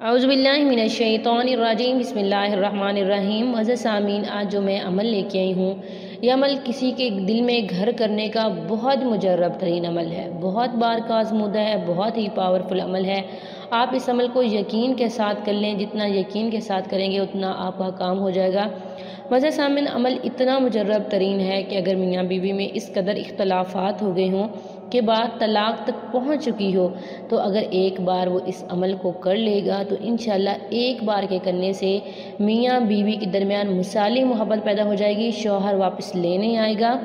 औज़ुबिल्लाहि मिनश्शैतानिर्रजीम बिस्मिल्लाहिर्रहमानिर्रहीम। अज़ीज़ सामीन, आज जो मैं अमल लेके आई हूँ, यह अमल किसी के दिल में घर करने का बहुत मुजर्रब तरीन अमल है, बहुत बार का आज़मूदा है, बहुत ही पावरफुल अमल है। आप इस अमल को यकीन के साथ कर लें, जितना यकीन के साथ करेंगे उतना आपका काम हो जाएगा। वजह सामिन, अमल इतना मुजर्रब तरीन है कि अगर मियाँ बीवी में इस कदर इख्तलाफात हो गए हों कि बात तलाक तक पहुँच चुकी हो, तो अगर एक बार वो इस अमल को कर लेगा तो इंशाल्लाह एक बार के करने से मियाँ बीवी के दरमियान मिसाली मोहब्बत पैदा हो जाएगी, शौहर वापस लेने आएगा।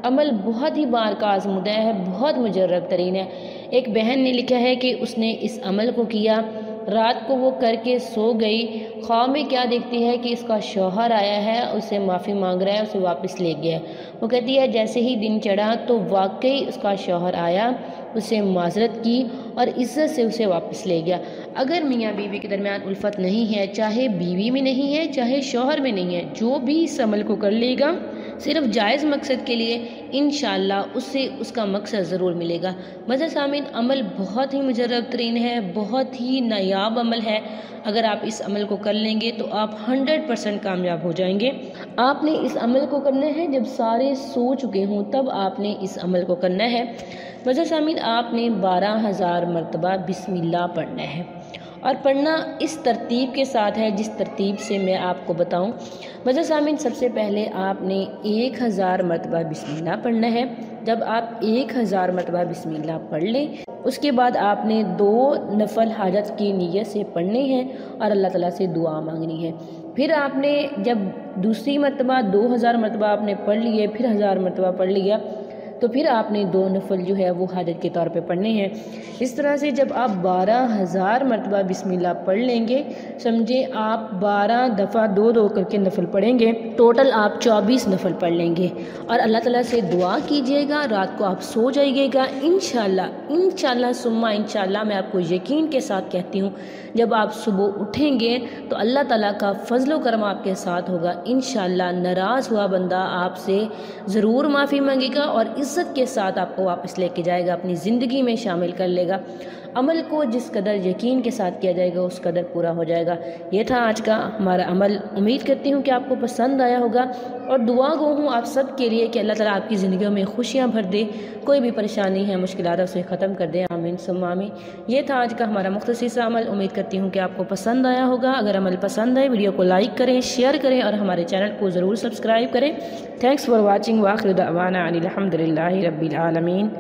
अमल बहुत ही बार का आज़मूदा है, बहुत मुजर्रब तरीन है। एक बहन ने लिखा है कि उसने इस अमल को किया, रात को वो करके सो गई, ख्वाब में क्या देखती है कि इसका शौहर आया है, उससे माफ़ी मांग रहा है, उसे वापस ले गया। वो कहती है जैसे ही दिन चढ़ा तो वाकई उसका शौहर आया, उससे माजरत की और इज़्ज़त से उसे वापस ले गया। अगर मियाँ बीवी के दरमियान उल्फत नहीं है, चाहे बीवी में नहीं है चाहे शौहर में नहीं है, जो भी इस अमल को कर लेगा सिर्फ जायज़ मकसद के लिए, इंशाअल्लाह उससे उसका मकसद ज़रूर मिलेगा। मज़ा सामिन, अमल बहुत ही मुजर्रब तरीन है, बहुत ही नायाब अमल है। अगर आप इस अमल को कर लेंगे तो आप 100% कामयाब हो जाएंगे। आपने इस अमल को करना है जब सारे सो चुके हों, तब आपने इस अमल को करना है। मज़ा सामिन, आपने 12,000 मरतबा बिस्मिल्लाह पढ़ना है और पढ़ना इस तरतीब के साथ है जिस तरतीब से मैं आपको बताऊं। मज़ा सामिन, सबसे पहले आपने 1000 मरतबा बिस्मिल्लाह पढ़ना है। जब आप 1000 मरतबा बिस्मिल्लाह पढ़ लें, उसके बाद आपने 2 नफल हाजत की नीयत से पढ़ने हैं और अल्लाह ताला से दुआ मांगनी है। फिर आपने जब दूसरी मरतबा 2000 मरतबा आपने पढ़ लिए, फिर 1000 मरतबा पढ़ लिया, तो फिर आपने 2 नफल जो है वो हाजत के तौर पे पढ़ने हैं। इस तरह से जब आप 12,000 मरतबा बिस्मिल्लाह पढ़ लेंगे, समझे आप 12 दफ़ा 2-2 करके नफल पढ़ेंगे, टोटल आप 24 नफल पढ़ लेंगे और अल्लाह ताला से दुआ कीजिएगा। रात को आप सो जाइएगा, इंशाल्लाह सुम्मा इंशाल्लाह, मैं आपको यकीन के साथ कहती हूँ, जब आप सुबह उठेंगे तो अल्लाह ताला का फजल करम आपके साथ होगा। इंशाल्लाह नाराज़ हुआ बंदा आपसे ज़रूर माफ़ी मांगेगा और इज़्ज़त के साथ आपको वापस लेके जाएगा, अपनी ज़िंदगी में शामिल कर लेगा। अमल को जिस कदर यकीन के साथ किया जाएगा उस कदर पूरा हो जाएगा। ये था आज का हमारा अमल। उम्मीद करती हूँ कि आपको पसंद आया होगा और दुआ गो हूँ आप सब के लिए कि अल्लाह ताला आपकी ज़िंदगियों में खुशियाँ भर दे, कोई भी परेशानी है, मुश्किलात है, उसे ख़त्म कर दे। आमीन सुम्मा आमीन। ये था आज का हमारा मुख्तसर सा अमल। उम्मीद करती हूँ कि आपको पसंद आया होगा। अगर अमल पसंद आए, वीडियो को लाइक करें, शेयर करें और हमारे चैनल को ज़रूर सब्सक्राइब करें। Thanks for watching. वाखिर दअवाना अनिल हम्दुलिल्लाहि रब्बिल आलमीन।